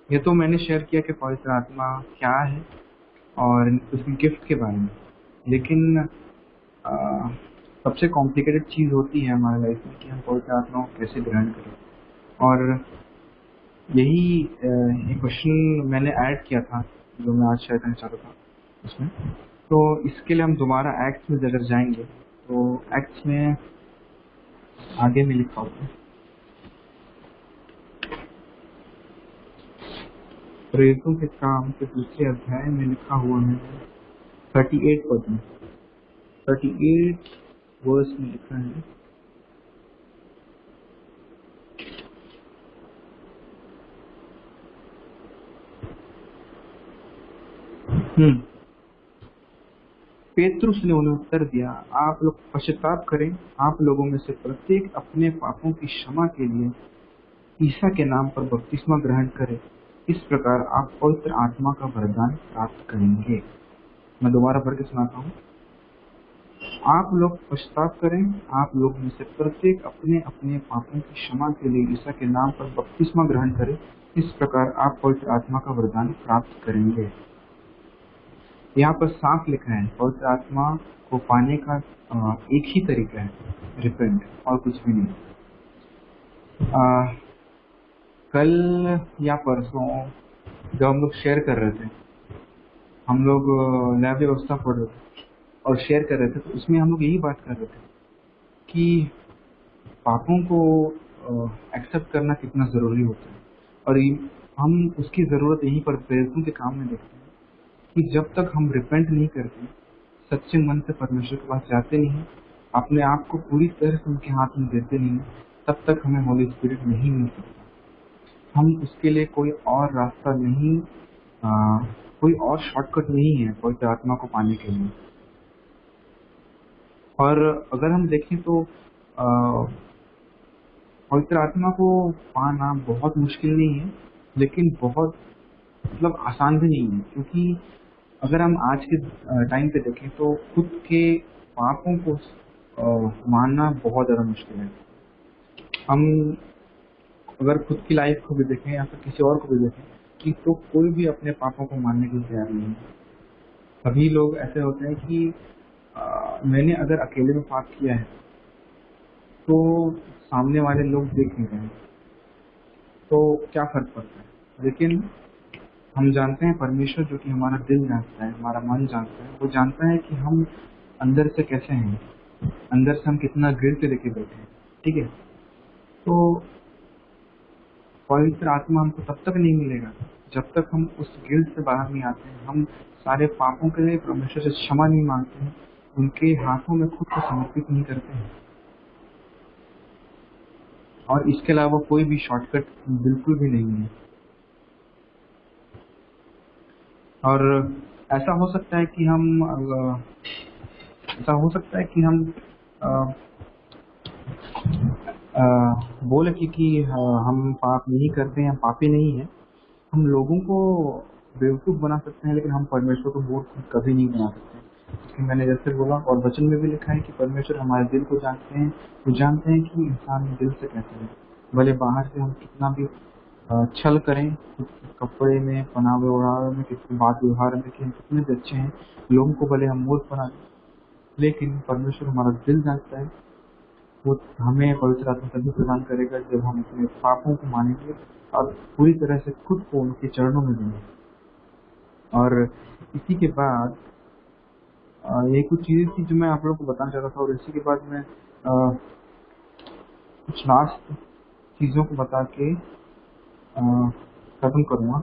ये तो मैंने शेयर किया कि पवित्र आत्मा क्या है और उसकी गिफ्ट के बारे में, लेकिन सबसे कॉम्प्लिकेटेड चीज़ होती है हमारे लाइफ में कि हम पवित्र आत्मा को कैसे ग्रहण करें। और यही एक क्वेश्चन मैंने ऐड किया था जो मैं आज शेयर करना चाहता था उसमें। तो इसके लिए हम दोबारा एक्ट्स में अगर जाएंगे तो एक्ट्स में आगे में लिखा होता है, प्रेरितों के काम के 2 अध्याय में लिखा हुआ है 38 पद में, 38 वर्स में लिखा है, पेतरुस ने उन्हें उत्तर दिया, आप लोग पश्चाताप करें, आप लोगों में से प्रत्येक अपने पापों की क्षमा के लिए ईसा के नाम पर बपतिस्मा ग्रहण करे, इस प्रकार आप पवित्र आत्मा का वरदान प्राप्त करेंगे। मैं दोबारा पढ़ के सुनाता हूँ। आप लोग पश्चाताप करें, आप लोग में से प्रत्येक अपने अपने पापों की क्षमा के लिए ईसा के नाम पर बपतिस्मा ग्रहण करे, इस प्रकार आप पवित्र आत्मा का वरदान प्राप्त करेंगे। यहाँ पर साफ लिखा है, पवित्र आत्मा को पाने का एक ही तरीका है, रिपेंट, और कुछ भी नहीं। कल या परसों जब हम लोग शेयर कर रहे थे, हम लोग न्याय व्यवस्था पढ़ रहे थे और शेयर कर रहे थे, तो उसमें हम लोग यही बात कर रहे थे कि पापों को एक्सेप्ट करना कितना जरूरी होता है। और हम उसकी जरूरत यहीं पर प्रेरितों के काम में देखते हैं कि जब तक हम रिपेंट नहीं करते, सच्चे मन से परमेश्वर के पास जाते नहीं, अपने आप को पूरी तरह से उनके हाथ में देते नहीं, तब तक हमें होली स्पिरिट नहीं मिल सकता। हम उसके लिए कोई और रास्ता नहीं, कोई और शॉर्टकट नहीं है पवित्र आत्मा को पाने के लिए। और अगर हम देखें तो पवित्र आत्मा को पाना बहुत मुश्किल नहीं है, लेकिन बहुत मतलब आसान भी नहीं है, क्योंकि अगर हम आज के टाइम पे देखें तो खुद के पापों को मानना बहुत ज़्यादा मुश्किल है। हम अगर खुद की लाइफ को भी देखें या फिर किसी और को भी देखें कि तो कोई भी अपने पापों को मानने के लिए तैयार नहीं है। सभी लोग ऐसे होते हैं कि मैंने अगर अकेले में पाप किया है तो सामने वाले लोग देख नहीं रहे हैं, तो क्या फर्क पड़ता है। लेकिन हम जानते हैं परमेश्वर जो कि हमारा दिल जानता है, हमारा मन जानता है, वो जानता है कि हम अंदर से कैसे हैं, अंदर से हम कितना गिल्ट लेके बैठे हैं। ठीक है, तो पवित्र आत्मा हमको तब तक नहीं मिलेगा जब तक हम उस गिल्ट से बाहर नहीं आते हैं, हम सारे पापों के लिए परमेश्वर से क्षमा नहीं मांगते हैं, उनके हाथों में खुद को समर्पित नहीं करते हैं। और इसके अलावा कोई भी शॉर्टकट बिल्कुल भी नहीं है। और ऐसा हो सकता है कि हम बोले कि हम पाप नहीं करते हैं, हम पापी नहीं है। हम लोगों को बेवकूफ बना सकते हैं, लेकिन हम परमेश्वर को बेवकूफ कभी नहीं बना सकते। क्योंकि मैंने जैसे बोला, और वचन में भी लिखा है कि परमेश्वर हमारे दिल को जानते हैं, वो जानते हैं कि इंसान दिल से कैसे है। भले बाहर से हम कितना भी छल करें, कपड़े में, पहनावे ओढ़ावे में, किसी बात व्यवहार में कि हम कितने भी अच्छे हैं, लोगों को भले हम मूर्ख बना दें, लेकिन परमेश्वर हमारा दिल जानता है। वो हमें पवित्र आत्मा तभी प्रदान करेगा जब हम अपने पापों को मानेंगे और पूरी तरह से खुद को उनके चरणों में देंगे। और इसी के बाद ये कुछ चीजें थी जो मैं आप लोगों को बताना चाहता था, और इसी के बाद मैं कुछ लास्ट चीजों को बता के खत्म करूंगा।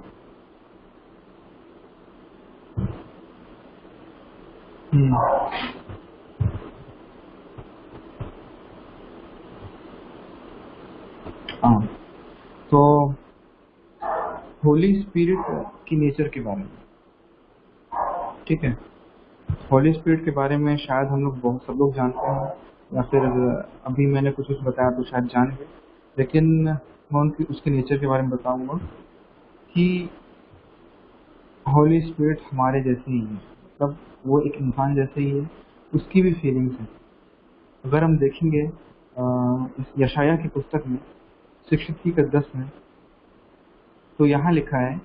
हाँ, तो होली स्पिरिट की नेचर के बारे में, ठीक है, होली स्पिरिट के बारे में शायद हम लोग सब लोग जानते हैं, या फिर अभी मैंने कुछ बताया तो शायद जान गए, लेकिन मैं उसके नेचर के बारे में बताऊंगा कि होली स्पिरिट हमारे जैसे ही है, मतलब वो एक इंसान जैसे ही है, उसकी भी फीलिंग्स है। अगर हम देखेंगे इस यशाया की पुस्तक में 63:10 में, तो यहाँ लिखा है,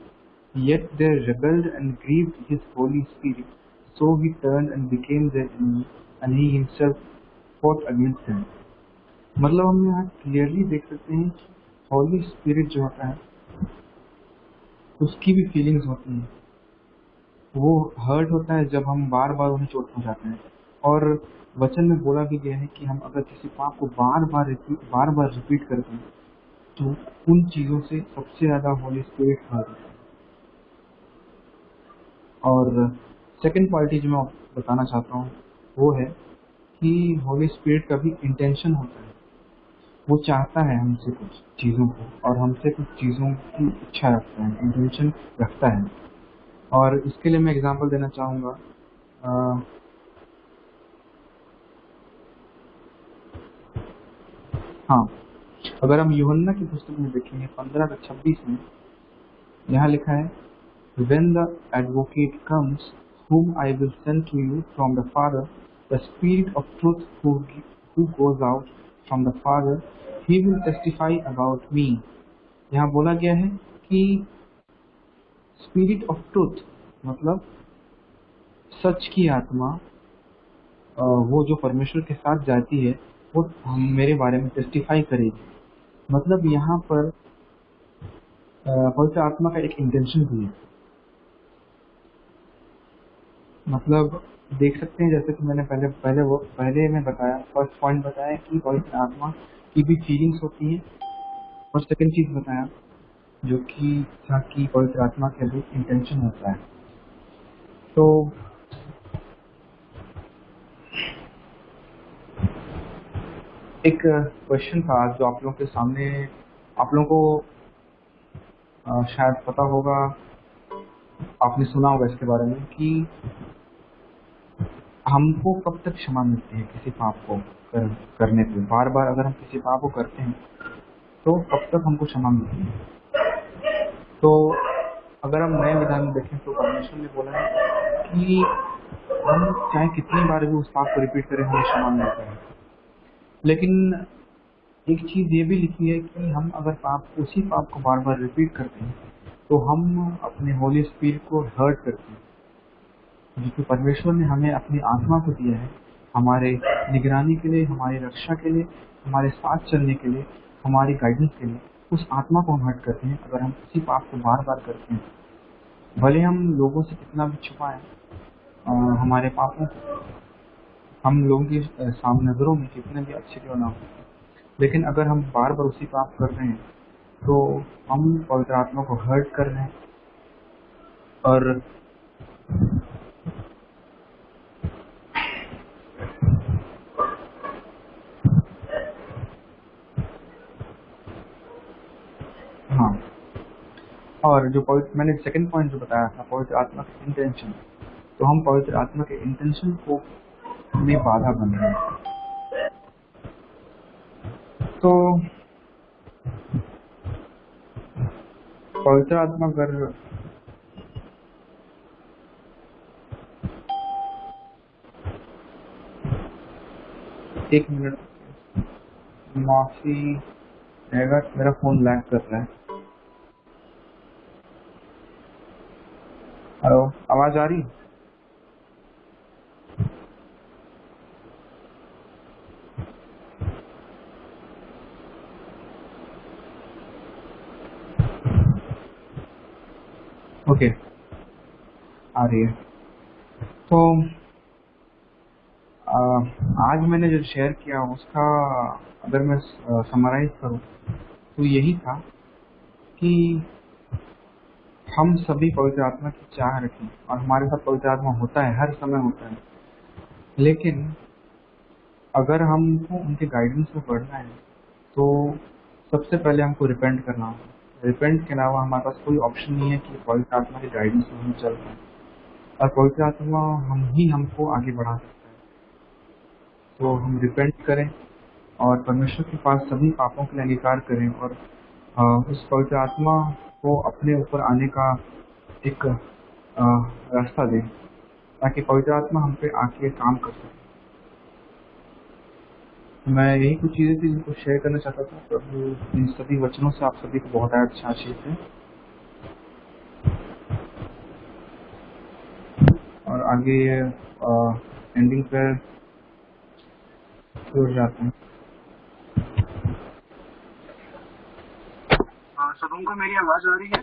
Yet they rebelled and grieved his Holy Spirit, so he turned and became their enemy, and he himself fought against them. मतलब हम यहाँ क्लियरली देख सकते हैं कि हॉली स्पिरिट जो होता है उसकी भी फीलिंग्स होती हैं। वो हर्ट होता है जब हम बार बार उन्हें चोट पहुंचाते हैं, और वचन में बोला भी गया है कि हम अगर किसी पाप को बार बार रिपीट करते हैं तो उन चीजों से सबसे ज्यादा होली स्पिरिट हर्ट होता है। और सेकंड क्वालिटी जो मैं बताना चाहता हूँ वो है कि होली स्पिरिट का भी इंटेंशन होता है। वो चाहता है हमसे कुछ चीज़ों को और हमसे कुछ चीज़ों की इच्छा रखता है, इंटेंशन रखता है। और इसके लिए मैं एग्जांपल देना चाहूँगा। अ, हाँ, अगर हम यूहन्ना की पुस्तक में देखेंगे 15:26 में यहाँ लिखा है, When the advocate comes, whom I will send to you from the Father, the Spirit of truth who goes out from the Father, he will testify about me. यहाँ बोला गया है कि स्पिरिट ऑफ ट्रूथ मतलब सच की आत्मा, वो जो परमेश्वर के साथ जाती है वो हम मेरे बारे में टेस्टिफाई करेगी। मतलब यहाँ पर पवित्र आत्मा का एक इंटेंशन भी है। मतलब देख सकते हैं, जैसे कि मैंने पहले मैं बताया, फर्स्ट पॉइंट बताया कि पवित्र आत्मा की भी फीलिंग्स होती हैं, और सेकंड चीज बताया जो कि था कि पवित्र आत्मा का भी इंटेंशन होता है। तो एक क्वेश्चन था जो आप लोगों के सामने, आप लोगों को शायद पता होगा, आपने सुना होगा इसके बारे में कि हमको कब तक क्षमा मिलती है किसी पाप को करने पे। बार बार अगर हम किसी पाप को करते हैं तो कब तक हमको क्षमा मिलती है। तो अगर हम नए विधान में देखें तो परमेश्वर ने बोला है कि हम चाहे कितनी बार भी उस पाप को रिपीट करें हमें क्षमा मिलता है। लेकिन एक चीज ये भी लिखी है कि हम अगर उसी पाप को बार बार रिपीट करते हैं तो हम अपने होली स्पिरिट को हर्ट करते हैं, जिसमें परमेश्वर ने हमें अपनी आत्मा को दिया है हमारे निगरानी के लिए, हमारी रक्षा के लिए, हमारे साथ चलने के लिए, हमारी गाइडेंस के लिए। उस आत्मा को हम हर्ट करते हैं अगर हम उसी पाप को बार बार करते हैं, भले हम लोगों से कितना भी छुपाएं हमारे पापों को, हम लोगों की नजरों में कितने भी अच्छे क्यों ना हो, लेकिन अगर हम बार बार उसी पाप कर रहे हैं तो हम पवित्र आत्मा को हर्ट कर रहे हैं। और हाँ, और जो पवित्र मैंने सेकंड पॉइंट जो बताया था पवित्र आत्मा का इंटेंशन, तो हम पवित्र आत्मा के इंटेंशन को में बाधा बन रहे हैं। तो पवित्र आत्मा अगर एक मिनट माफी रहेगा, मेरा फोन लैग कर रहा है। हेलो, आवाज आ रही है? ओके, आ रही है। तो आज मैंने जो शेयर किया उसका अगर मैं समराइज करूं तो यही था कि हम सभी पवित्र आत्मा की चाह रखें, और हमारे साथ पवित्र आत्मा होता है, हर समय होता है। लेकिन अगर हमको उनके गाइडेंस में बढ़ना है तो सबसे पहले हमको रिपेंट करना होगा। रिपेंट के अलावा हमारे पास कोई ऑप्शन नहीं है कि पवित्र आत्मा के गाइडेंस में हम चल पाए, और पवित्र आत्मा हमको आगे बढ़ा सकता है। तो हम रिपेंट करें और परमेश्वर के पास सभी पापों के लिए अंगीकार करें, और उस पवित्र आत्मा को अपने ऊपर आने का एक रास्ता दें, ताकि पवित्र आत्मा हम पे आके काम कर सके। मैं यही कुछ चीजें थी जिनको शेयर करना चाहता था। प्रभु इन सभी वचनों से आप सभी को बहुत अच्छा आशीष है, और आगे एंडिंग पर जुड़ जाते हैं। सबों को मेरी आवाज आ रही है?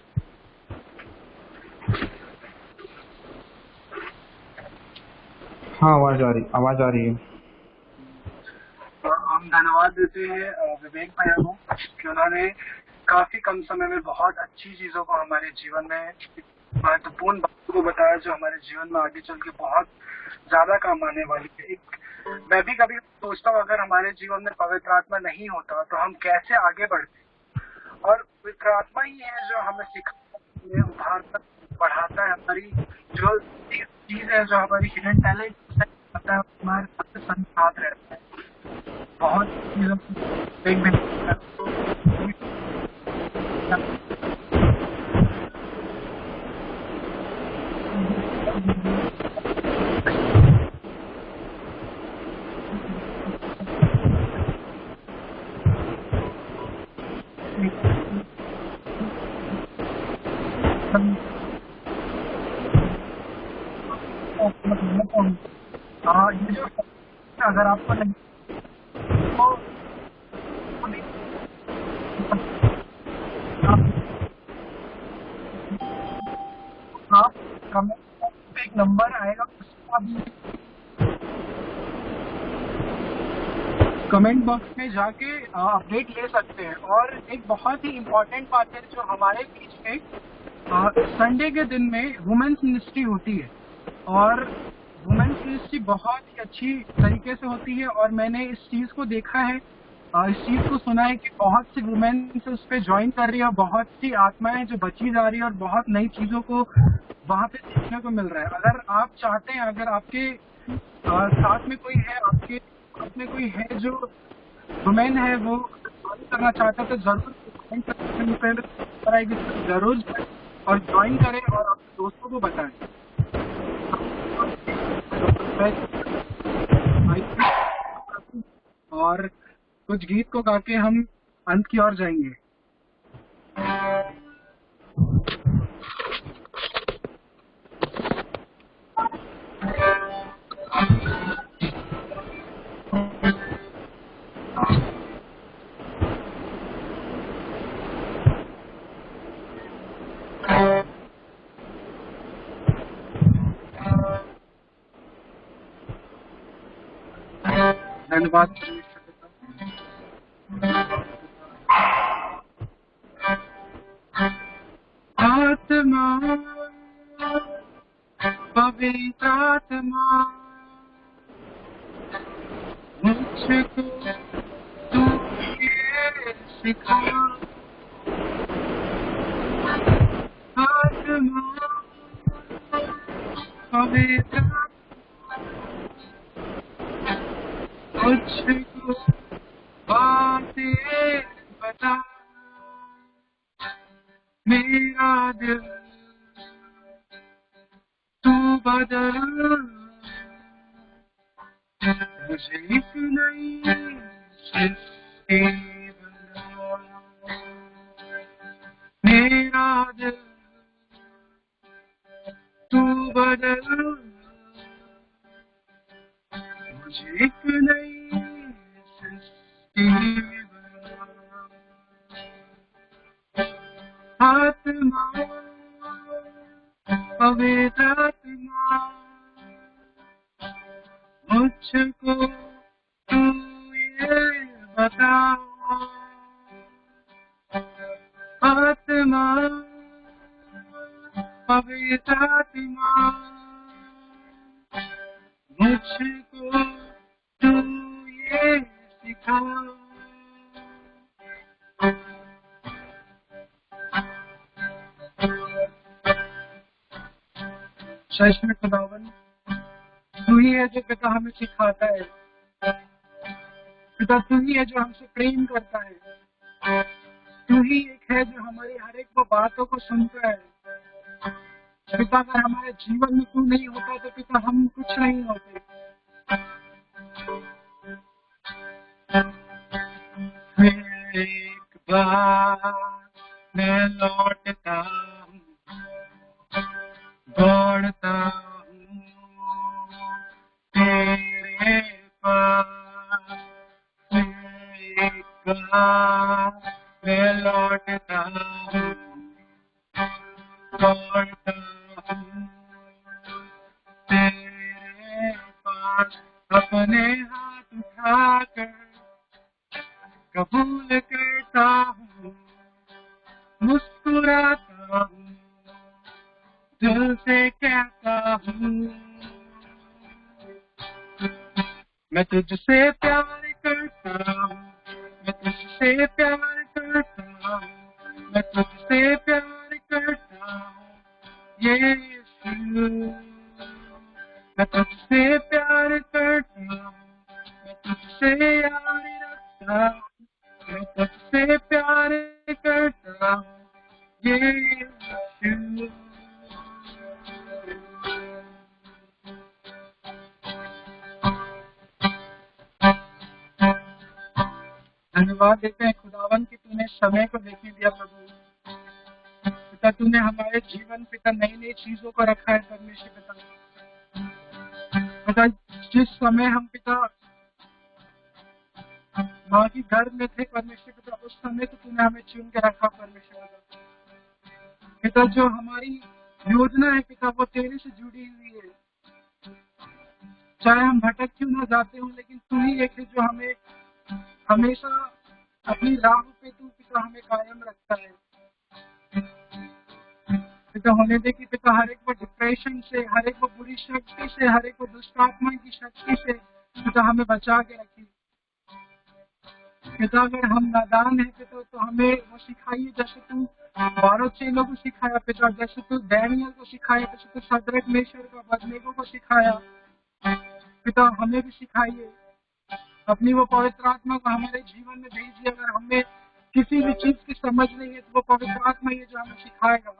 हाँ, आवाज आ रही है। हम धन्यवाद देते हैं विवेक भैया को कि उन्होंने काफी कम समय में बहुत अच्छी चीजों को हमारे जीवन में महत्वपूर्ण बातों को बताया जो हमारे जीवन में आगे चल के बहुत ज्यादा काम आने वाली है। एक मैं भी कभी सोचता हूँ अगर हमारे जीवन में पवित्र आत्मा नहीं होता तो हम कैसे आगे बढ़ते, और पवित्र आत्मा ही है जो हमें सिखाता है, उभारता बढ़ाता है, हमारी जो चीज है, जो हमारी हिडन टैलेंट है, हमारे साथ रहता है। बहुत चीजों ये जो अगर आपको नहीं तो आप एक नंबर आएगा, उसको आप कमेंट बॉक्स में जाके अपडेट ले सकते हैं। और एक बहुत ही इम्पोर्टेंट बात है जो हमारे बीच में संडे के दिन में वुमेन्स मिनिस्ट्री होती है, और वुमेन्स मिनिस्ट्री बहुत ही अच्छी तरीके से होती है। और मैंने इस चीज को देखा है, इस चीज को सुना है कि बहुत सी वुमेन्स उस पर ज्वाइन कर रही है, और बहुत सी आत्माएं जो बची जा रही है, और बहुत नई चीजों को वहाँ पे सीखने को मिल रहा है। अगर आप चाहते हैं, अगर आपके साथ में कोई है, आपके साथ में कोई है जो वुमेन है, वो ज्वाइन करना चाहता है, तो जरूर ज्वाइन करेगी, जरूर और ज्वाइन करें और अपने दोस्तों को बताएं। और कुछ गीत को गा के हम अंत की ओर जाएंगे। धन्यवाद। आत्मा पवित्र आत्मा मुझको तू ये सिखा, आत्मा पवित्र मुझको बातें बता, मेरा दिल तू बदल, मुझे एक नई सृष्टि बना, मेरा दिल तू बदल, मुझे एक नई सृष्टि बना। आत्मा पवित्र आत्मा मुझको तू ये बता, आत्मा पवित्र आत्मा मुझको तू ये सिखा, सच में खुदावन तू ही है जो पिता हमें सिखाता है, पिता तू ही है जो हमसे प्रेम करता है, तू ही एक है जो हमारी हर एक वो बातों को सुनता है। पिता अगर हमारे जीवन में तू नहीं होता तो पिता हम कुछ नहीं होते। एक बार मैं लौटता हूँ, दौड़ता हूँ तेरे पास, एक बार मैं लौटता हूँ, दौड़ता हूँ तेरे पास, अपने हाथ उठाकर कबूल करता हूँ, मुस्कुराता हूँ, तुझसे प्यार करता हूँ, मैं तुझसे प्यार करता हूँ, मैं तुझसे प्यार करता हूँ यीशु। मैं तुझसे प्यार करता हूँ, मैं तुझसे यार रखता हूँ, मैं तुझसे प्यार करता हूँ यीशु। धन्यवाद देते हैं खुदावन कि तूने समय को देखे दिया प्रभु। पिता तूने हमारे जीवन पिता नई नई चीजों को रखा है परमेश्वर पिता। जिस समय हम पिता माँ की घर में थे परमेश्वर पिता, उस समय तो तूने हमें चुन के रखा परमेश्वर पिता। जो हमारी योजना है पिता वो तेरे से जुड़ी हुई है। चाहे हम भटक क्यों ना जाते हो, लेकिन तू ही एक है जो हमें हमेशा अपनी राह पे तू पिता हमें कायम रखता है पिता। होने दे कि पिता हर एक वो डिप्रेशन से, हर एक वो बुरी शक्ति से, हर एक वो दुष्ट आत्मा की शक्ति से पिता हमें बचा के रखी पिता। अगर हम नादान है पिता तो हमें वो सिखाइए, जैसे तू 12 चेलों को सिखाया पिता, जैसे तू डैनियल को सिखाया, जैसे तू शद्रक मेशक को अबेदनगो को सिखाया पिता, हमें भी सिखाइए। अपनी वो पवित्र आत्मा को हमारे जीवन में भेजिए। अगर हमें किसी भी चीज की समझ नहीं है तो वो पवित्र आत्मा ये जो हमें सिखाएगा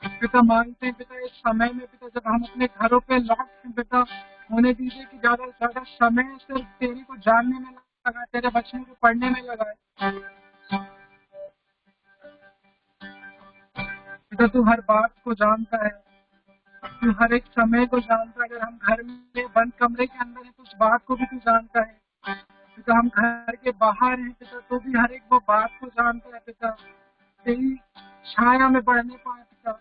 पिता। मांगते हैं पिता इस समय में पिता जब हम अपने घरों पे लॉक हैं पिता, होने दीजिए कि ज्यादा से ज्यादा समय सिर्फ तेरी को जानने में लगा, तेरे वचनों को पढ़ने में लगा है पिता। तू हर बात को जानता है, तू हर एक समय को जानता है। अगर हम घर में बंद कमरे के अंदर हैं तो उस बात को भी तू जानता है पिता। हम घर के बाहर हैं पिता तो भी हर एक वो बात को जानता है पिता। तेरी छाया में बढ़ने पाए पिता।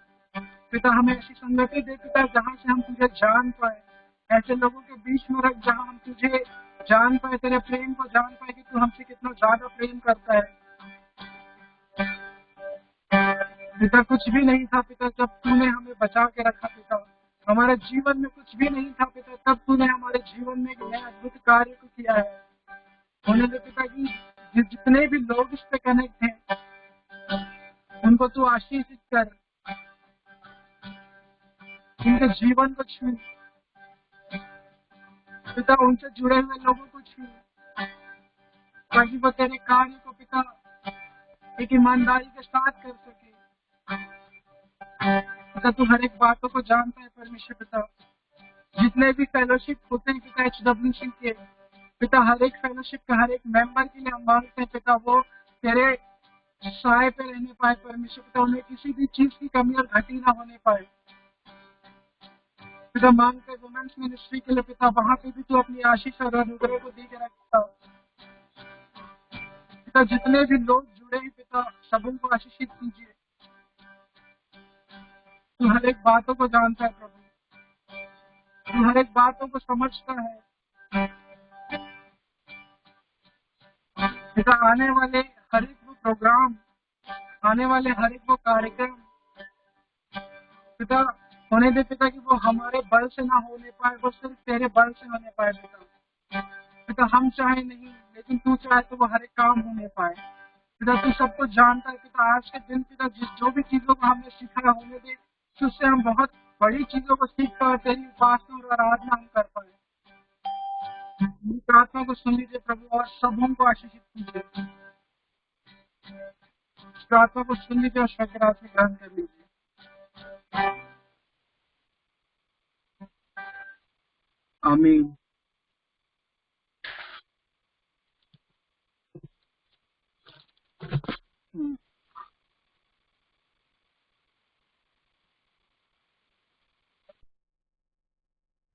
पिता हमें ऐसी संगति दे पिता जहाँ से हम तुझे जान पाए, ऐसे लोगों के बीच में रख जहाँ हम तुझे जान पाए, तेरे प्रेम को जान पाए कि तू हमसे कितना ज्यादा प्रेम करता है पिता। कुछ भी नहीं था पिता जब तूने हमें बचा के रखा पिता। हमारे जीवन में कुछ भी नहीं था पिता, तब तूने हमारे जीवन में एक नया अद्भुत कार्य को किया है। होने दे पिता की जितने भी लोग इस पे कनेक्ट हैं उनको तू आशीषित कर, उनके जीवन को छू पिता, उनसे जुड़े हुए लोगों को छू ताकि वो तेरे कार्य को पिता एक ईमानदारी के साथ कर सके पिता। तू हर एक बातों को जानता है परमेश्वर पिता। जितने भी फेलोशिप होते हैं पिता HWC के पिता, हर एक फेलोशिप के हर एक मेंबर के लिए हम मांगते हैं पिता वो तेरे साए पे रहने पाए परमेश्वर पिता। उन्हें किसी भी चीज की कमी और घटी ना होने पाए पिता। मांगते वुमेन्स मिनिस्ट्री के लिए पिता, वहां पे भी तू अपनी आशीष और अनुग्रह को दी के रखता पिता। जितने भी लोग जुड़े हैं पिता सबों को आशीषित कीजिए। तू हर एक बातों को जानता है प्रभु, तू हर एक बातों को समझता है पिता। आने वाले हर एक वो प्रोग्राम, आने वाले हर एक वो कार्यक्रम पिता, होने दे पिता कि वो हमारे बल से ना होने पाए, वो सिर्फ तेरे बल से होने पाए पिता। पिता हम चाहे नहीं लेकिन तू चाहे तो वो हर एक काम होने पाए पिता। तू सब कुछ जानता है पिता। आज के दिन पिता जो भी चीजों को हमने सीखा है, होने दे कि उससे हम बहुत बड़ी चीजों को सीख कर तेरी उपासना और आराधना हम कर पाए। प्रार्थना को सुन लीजिए प्रभु और सबों को आशीषित कीजिए। प्रार्थना को सुन लीजिए और स्वर्गराज में ग्रहण कर लीजिए। आमीन।